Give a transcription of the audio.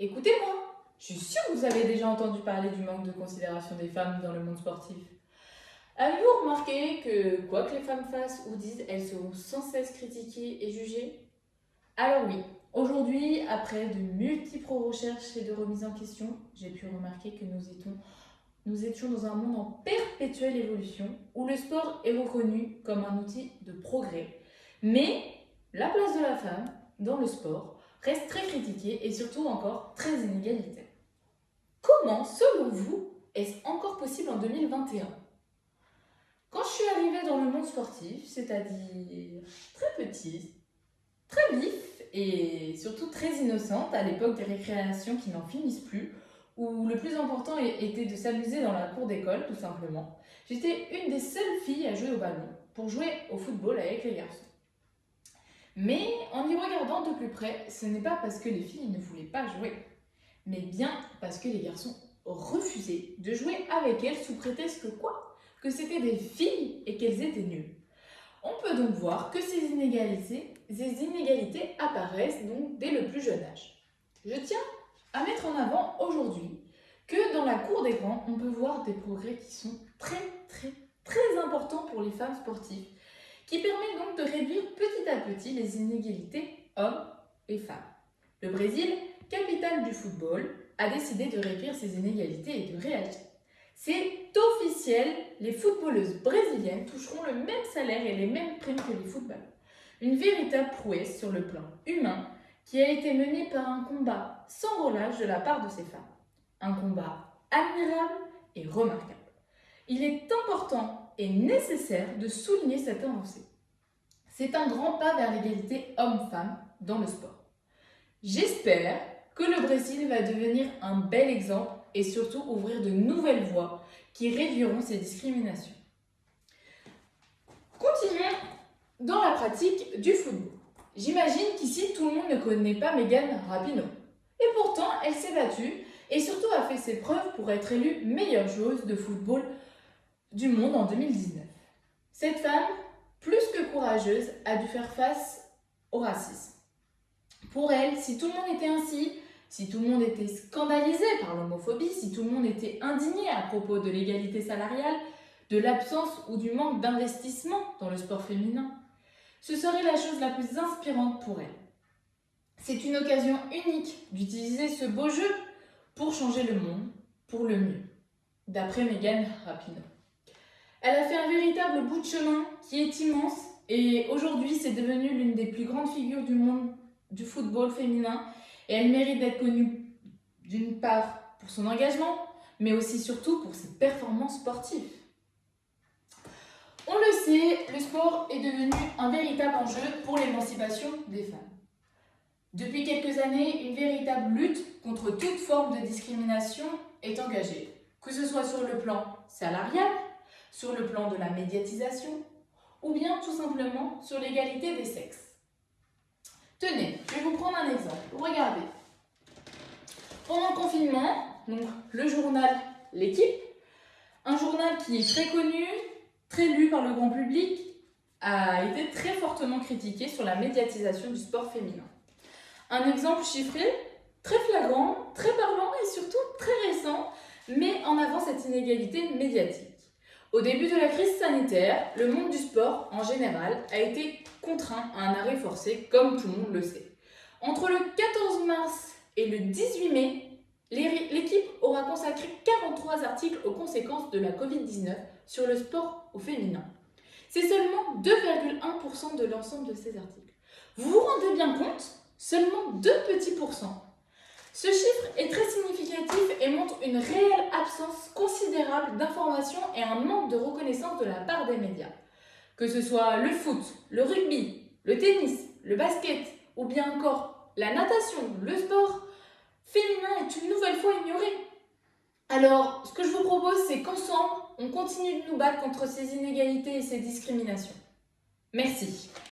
Écoutez-moi, je suis sûre que vous avez déjà entendu parler du manque de considération des femmes dans le monde sportif. Avez-vous remarqué que, quoi que les femmes fassent ou disent, elles seront sans cesse critiquées et jugées? Alors oui, aujourd'hui, après de multiples recherches et de remises en question, j'ai pu remarquer que nous étions dans un monde en perpétuelle évolution, où le sport est reconnu comme un outil de progrès. Mais la place de la femme dans le sport reste très critiquée et surtout encore très inégalitaire. Comment, selon vous, est-ce encore possible en 2021? Quand je suis arrivée dans le monde sportif, c'est-à-dire très petite, très vif et surtout très innocente à l'époque des récréations qui n'en finissent plus, où le plus important était de s'amuser dans la cour d'école tout simplement. J'étais une des seules filles à jouer au ballon pour jouer au football avec les garçons. Mais en y regardant de plus près, ce n'est pas parce que les filles ne voulaient pas jouer, mais bien parce que les garçons refusaient de jouer avec elles sous prétexte que quoi? Que c'était des filles et qu'elles étaient nulles. On peut donc voir que ces inégalités apparaissent donc dès le plus jeune âge. Je tiens à mettre en avant aujourd'hui que dans la cour des grands, on peut voir des progrès qui sont très importants pour les femmes sportives, qui permettent donc de réduire petit à petit les inégalités hommes et femmes. Le Brésil, capitale du football, a décidé de réduire ces inégalités et de réagir. C'est officiel, les footballeuses brésiliennes toucheront le même salaire et les mêmes primes que les footballeurs. Une véritable prouesse sur le plan humain qui a été menée par un combat sans relâche de la part de ces femmes. Un combat admirable et remarquable. Il est important et nécessaire de souligner cette avancée. C'est un grand pas vers l'égalité homme-femme dans le sport. J'espère que le Brésil va devenir un bel exemple et surtout ouvrir de nouvelles voies qui réduiront ces discriminations. Continuons dans la pratique du football. J'imagine qu'ici tout le monde ne connaît pas Megan Rapinoe. Et pourtant, elle s'est battue et surtout a fait ses preuves pour être élue meilleure joueuse de football du monde en 2019. Cette femme, plus que courageuse, a dû faire face au racisme. Pour elle, si tout le monde était ainsi, si tout le monde était scandalisé par l'homophobie, si tout le monde était indigné à propos de l'égalité salariale, de l'absence ou du manque d'investissement dans le sport féminin, ce serait la chose la plus inspirante pour elle. C'est une occasion unique d'utiliser ce beau jeu pour changer le monde pour le mieux, d'après Megan Rapinoe. Elle a fait un véritable bout de chemin qui est immense et aujourd'hui c'est devenu l'une des plus grandes figures du monde du football féminin et elle mérite d'être connue d'une part pour son engagement mais aussi surtout pour ses performances sportives. On le sait, le sport est devenu un véritable enjeu pour l'émancipation des femmes. Depuis quelques années, une véritable lutte contre toute forme de discrimination est engagée, que ce soit sur le plan salarial, sur le plan de la médiatisation ou bien tout simplement sur l'égalité des sexes. Tenez, je vais vous prendre un exemple. Regardez. Pendant le confinement, donc le journal L'Équipe, un journal qui est très connu, très lu par le grand public, a été très fortement critiqué sur la médiatisation du sport féminin. Un exemple chiffré, très flagrant, très parlant et surtout très récent, met en avant cette inégalité médiatique. Au début de la crise sanitaire, le monde du sport, en général, a été contraint à un arrêt forcé, comme tout le monde le sait. Entre le 14 mars et le 18 mai, l'équipe aura consacré 43 articles aux conséquences de la Covid-19 sur le sport au féminin. C'est seulement 2,1% de l'ensemble de ces articles. Vous vous rendez bien compte? Seulement 2 petits pourcents. Ce chiffre est très significatif et montre une réelle absence considérable d'informations et un manque de reconnaissance de la part des médias. Que ce soit le foot, le rugby, le tennis, le basket ou bien encore la natation, le sport féminin est une nouvelle fois ignoré. Alors, ce que je vous propose, c'est qu'ensemble, on continue de nous battre contre ces inégalités et ces discriminations. Merci.